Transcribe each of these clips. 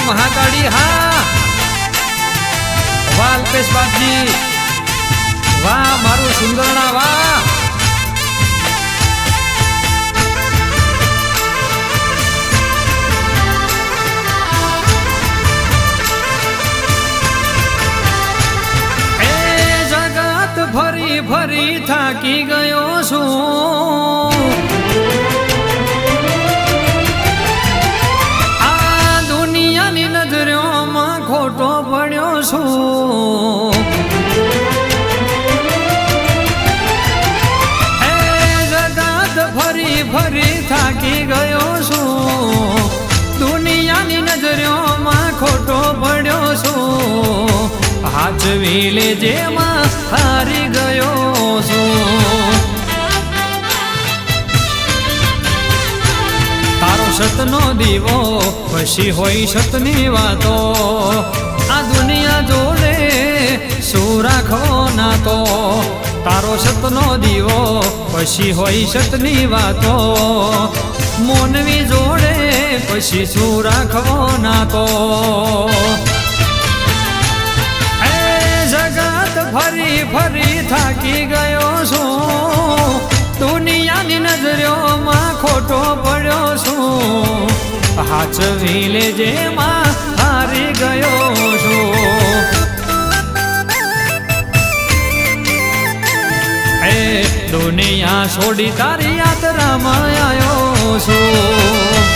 महाकाली हाँ वाह अल्पेश बापजी वाह मारू सुंदरणा वाह ફરી ફરી થાકી ગયો છું આ દુનિયાની નજરોમાં ખોટો પડ્યો છું હે જગત ફરી ફરી થાકી ગયો છું દુનિયાની નજરોમાં ખોટો પડ્યો છું હાચવી લેજે માં હારી ગયો છું તારો સતનો દીવો પછી હોય સતની વાતો આ દુનિયા જોડે શું રાખવો ના તો તારો સતનો દીવો પછી હોય સતની વાતો મોનવી જોડે પછી શું રાખવો ના તો જગત ફરી ફરી થાકી ગયો છું દુનિયાની નજરોમાં ખોટો પડ્યો છું હાચવી લેજે માં હારી ગયો છું એ દુનિયા છોડી તારી યાત્રામાં આવ્યો છું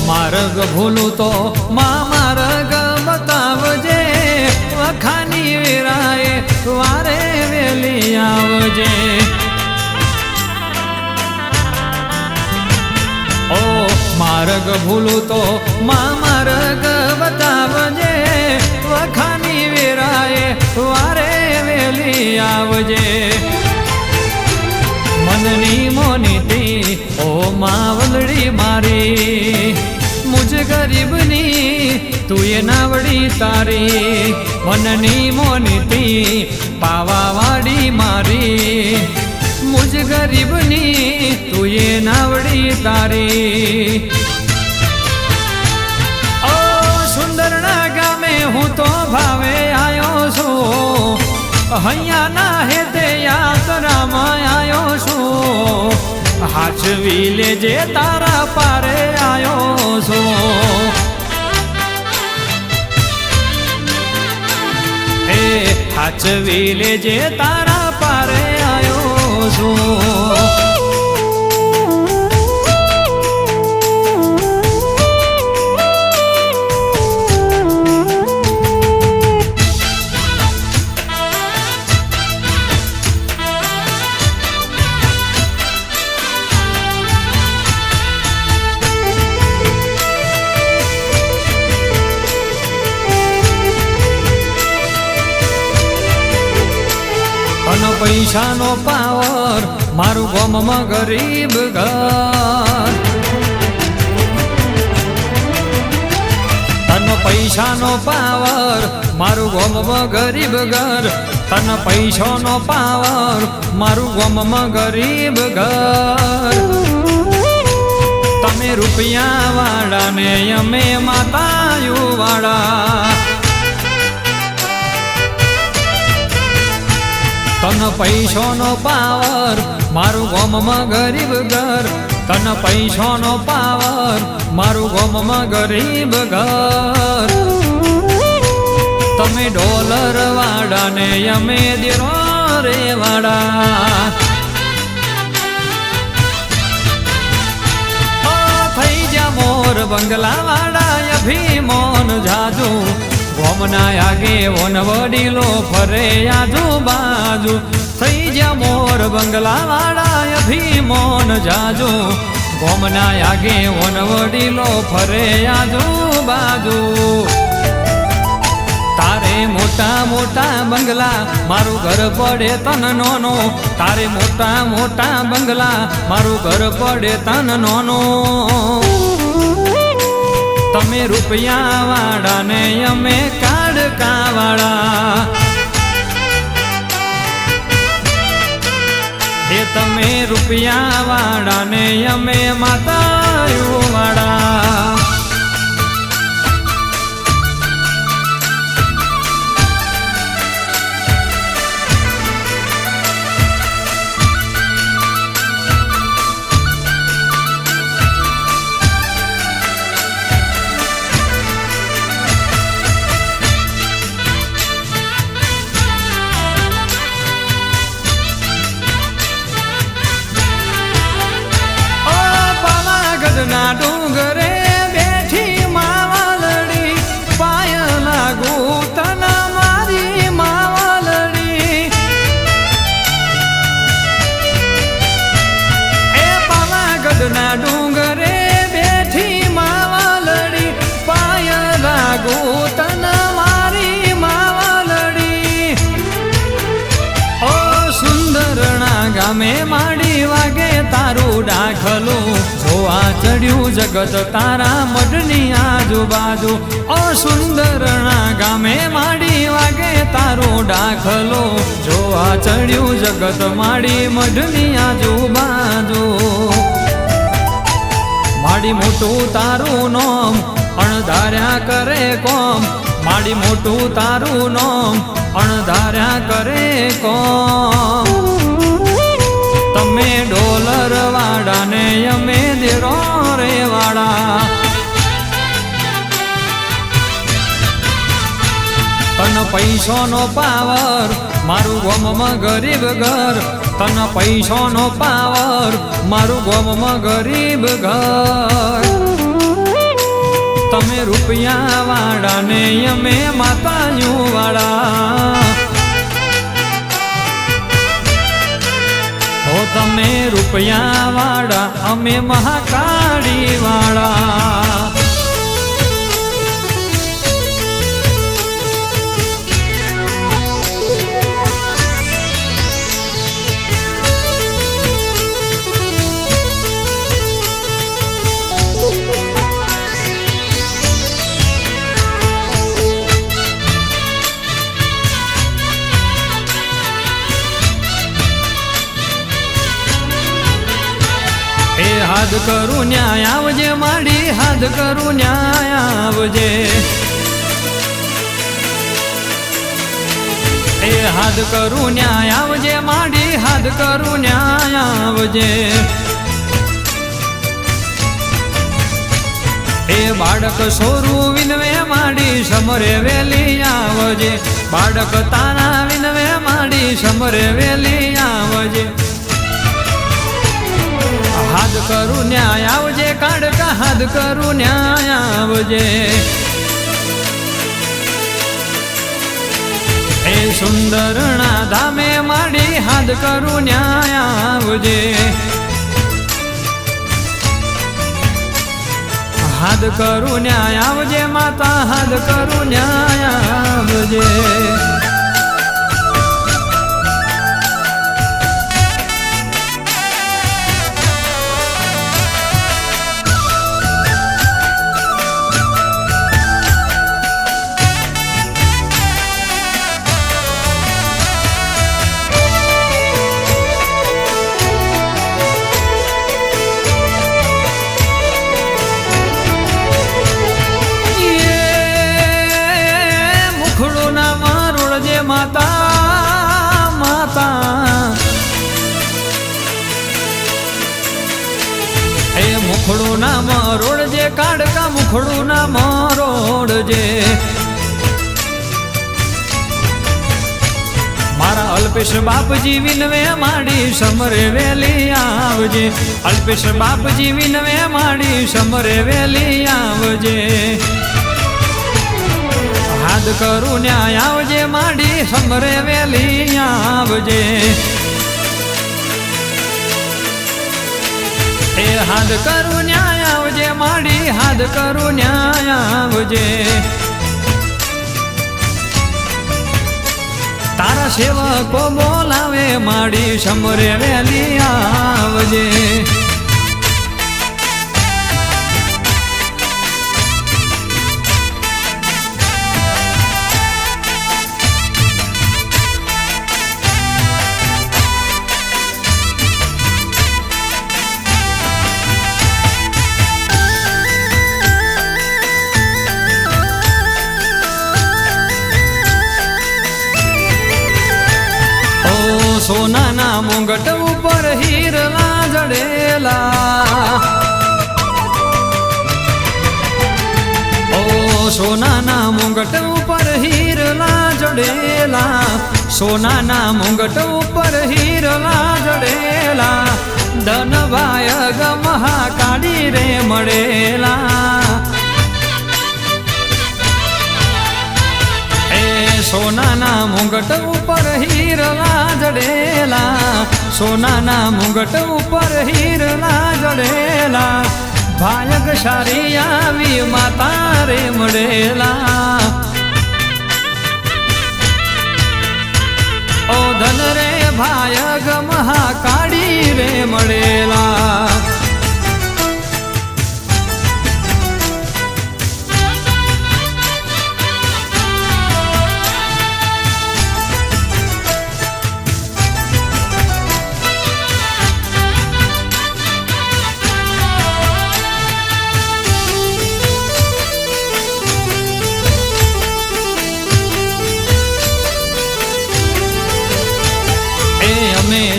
માર્ગ ભૂલું તો માં માર્ગ બતાવજે વખાની વેરાએ વારે વેલી આવજે ઓ માર્ગ ભૂલું તો માં માર્ગ બતાવજે વખાની વેરાએ વારે વેલી આવજે મનની મોનીતી ઓ માવલડી મારી મુझ ગરીબની તું એ નાવડી તારી મનની મોનીતી પાવાવાડી મારી મુझ ગરીબની તું એ નાવડી તારી ઓ સુંદરના ગામે હું તો ભાવે આવ્યો છું હૈયા ના હેતે યાત્રામાં આવ્યો છું હાચવી લેજે તારા પારે આવ્યો છું હે હાચવી લેજે તારા પારે આવ્યો છું પૈસાનો પાવર મારું ગામમાં ગરીબ ઘર તન પૈસાનો પાવર મારું ગામમાં ગરીબ ઘર તન પૈસાનો પાવર મારું ગામમાં ગરીબ ઘર તમે રૂપિયા વાળા ને અમે માતાયુ વાળા તન પૈસાનો પાવર મારું ગામમાં ગરીબ ઘર તન પૈસાનો પાવર મારું ગામમાં ગરીબ ઘર તમે ડોલર વાળા ને અમે દેરો રે વાળા થઈ જા મોર બંગલા વાળા અભિમાન જાજુ ગોમના આગે વન વડીલો ફરે આજુબાજુ થઈ જા મોર બંગલા વાળા અભિમાન જાજુ ગોમના આગે વન વડીલો ફરે આજુબાજુ તારે તારે મોટા મોટા બંગલા મારું ઘર પડે તન નોનો તારે મોટા મોટા બંગલા મારું ઘર પડે તન નોનો તમે રૂપિયા વાળા ને અમે કાડકા વાળા એ તમે રૂપિયા વાળા ને અમે માતાઓ વાળા ના ડુંગરે બેઠી માવલડી પાય લાગુ તના મારી માવલડી એ પાવાગઢ ના ડુંગરે બેઠી માવલડી પાય લાગુ તના મારી માવલડી ઓ સુંદરણા ગામે માડી વાગે તારું ડાખલું જોવા ચડ્યું જગત તારા મઢની આજુબાજુ ઓ સુંદરણા ગામે માડી વાગે તારો ડાખલો જોવા ચડ્યું જગત માડી મઢની આજુબાજુ માડી મોટું તારું નોમ અણધાર્યા કરે કોમ માડી મોટું તારું નોમ અણધાર્યા કરે કોમ તમે ડોલર વાળા ને અમે દેરો રે વાળા તન પૈસો નો પાવર મારું ગોમમાં ગરીબ ઘર તન પૈસો નો પાવર મારું ગોમમાં ગરીબ ઘર તમે રૂપિયા વાળા ને અમે માતાઓ વાળા ઓ તમે રૂપિયા વાળા અમે મહાકાળી વાળા હાથ કરું ન્યાય આવજે માડી હાથ કરું ન્યાય આવજે એ હાથ કરું ન્યાય આવજે માડી હાથ કરું ન્યાય આવજે એ બાળક સોરું વિનવે માડી સમરે વેલી આવજે બાળક તારા વિનવે માડી સમરે વેલી આવજે હાથ કરું ન્યાય આવજે કાડકા હાથ કરું ન્યાય આવજે એ સુંદરણા ધામે માડી હાથ કરું ન્યાય આવજે હાથ કરું ન્યાય આવજે માતા હાથ કરું ન્યાય આવજે માતા માતા એ મુખડું ના મરોડજે કાડકા મુખડું ના મરોડજે મારા અલ્પેશ બાપજી વિનવે માડી સમરે વેલી આવજે અલ્પેશ બાપજી વિનવે માડી સમરે વેલી આવજે હાથ કરું ન્યાય આવજે માડી સમરે વેલી આવજે એ હાથ કરું ન્યાય આવજે માડી હાથ કરું ન્યાય આવજે તારા સેવકો બોલાવે માડી સમરે વેલી આવજે. સોનાના મુંગટ ઉપર હીરલા જડેલા, ઓ સોનાના મુંગટ ઉપર હીરલા જડેલા, સોનાના મુંગટ ઉપર હીરલા જડેલા, ધનભાય ગમહા કાઢી રે મળેલા. સોનાના મુંગટ ઉપર હીરલા જડેલા, સોનાના મુંગટ ઉપર હીરલા જડેલા, ભાયગ સારી આવી માતા રે મળેલા. ઓ ધન રે ભાયગ મહાકાળી રે મળેલા.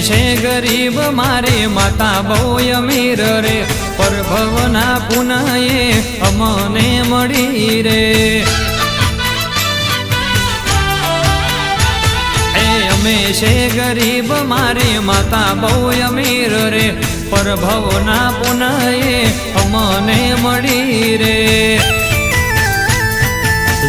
છે ગરીબ મારે માતા બહુ અમીર રે, પરભવના પુનયે અમને મળી રે. અમે છે ગરીબ મારે માતા બહુ અમીર રે, પરભવના પુનયે અમને મળી રે.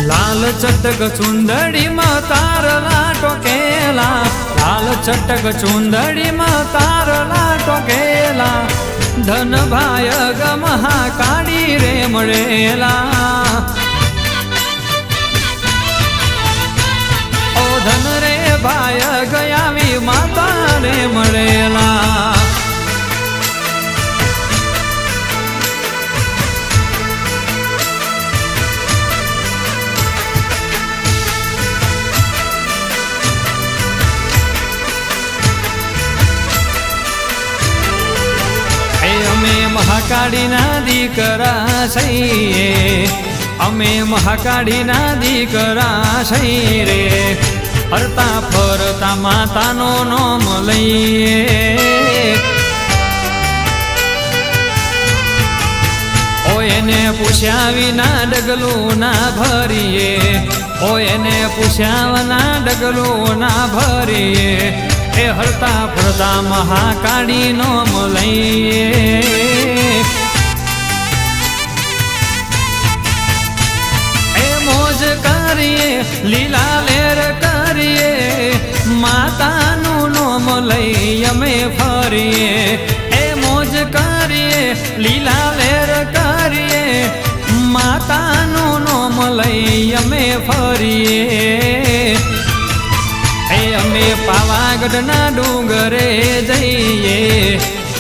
લાલ ચટક ચુંદડીમાં તારલા ટોકેલા, લાલ ચટક ચુંદડીમાં તારલા ટોકેલા, ધન ભાય ગમહા કાઢી રે મળેલા. ઓ ધન રે ભાય ગયાવી માતા રે મળેલા. મહાકાળીના દીકરા છીએ, અમે મહાકાળીના દીકરા છીએ રે, ફરતા ફરતા માતાનો નામ લઈએ. ઓ એને પૂછ્યા વિના ડગલું ના ભરીએ, ઓ એને પૂછ્યા વિના ડગલું ના ભરીએ. એ હરતા ફરતા મહાકાળી નામ લઈએ. એ મોજ કરીએ લીલા લેર કરીએ, માતાનું નામ લઈ અમે ફરીએ. એ મોજ કરીએ લીલા લેર કરીએ, માતાનું નામ લઈ અમે ફરીએ. અમે પાવાગઢના ડુંગરે જઈએ,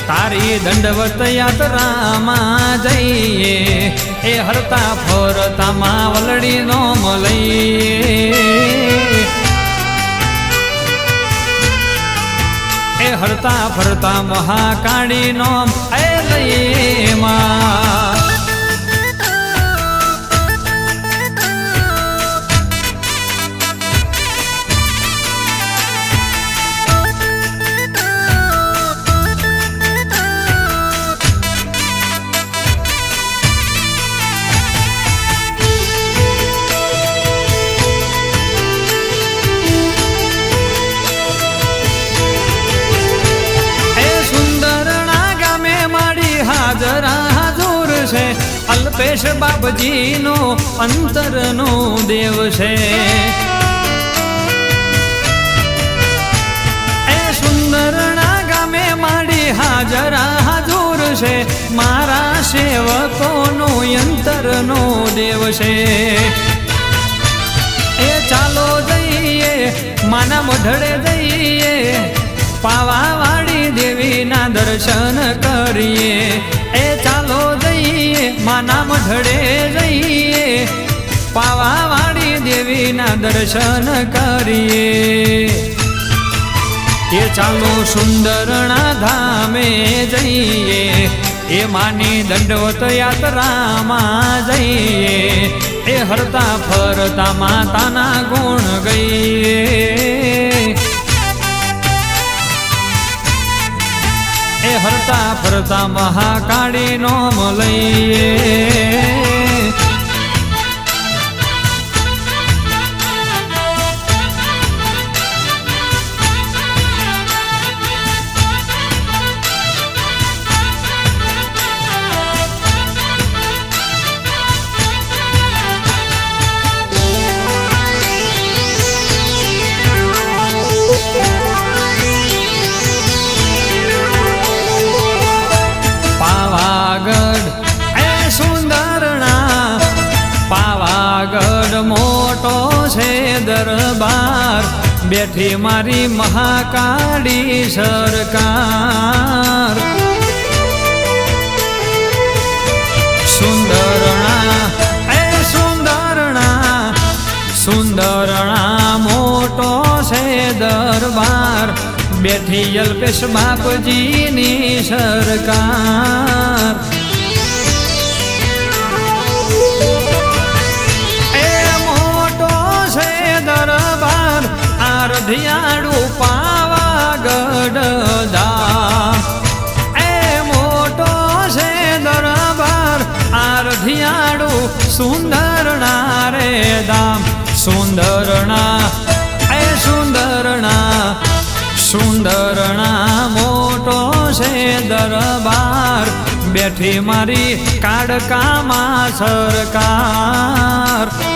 તારી દંડવત યાત્રામાં જઈએ. એ હરતા ફરતા માવલડી નોમ લઈએ. એ હરતા ફરતા મહાકાળી નોમ લઈએ માં. અલ્પેશ બાપજીનો અંતરનો દેવ છે. એ સુંદરના ગામે માડી હાજરા હાજુર છે, મારા સેવકોનો અંતરનો દેવ છે. એ ચાલો જઈએ માના મોઢડે જઈએ પાવાવાળી દેવીના દર્શન કરીએ એ ચાલો જઈએ માના મોઢડે જઈએ પાવાવાળી દેવીના દર્શન કરીએ એ ચાલો સુંદરણા ધામે જઈએ એ માની દંડવત યાત્રામાં જઈએ એ હરતા ફરતા માતાના ગુણ ગઈએ એ હરતા ફરતા મહાકાળી નોમ લઈએ મોટો છે દરબાર બેઠી મારી મહાકાળી સરકાર સુંદરણા મોટો છે દરબાર બેઠી અલ્પેશ બાપજીની સરકાર અરધિયાળું પાવાગઢ ધામ એ મોટો છે દરબાર અરધિયાળું સુંદરણા રે ધામ સુંદરણા મોટો છે દરબાર બેઠી મારી કાળકામાં સરકાર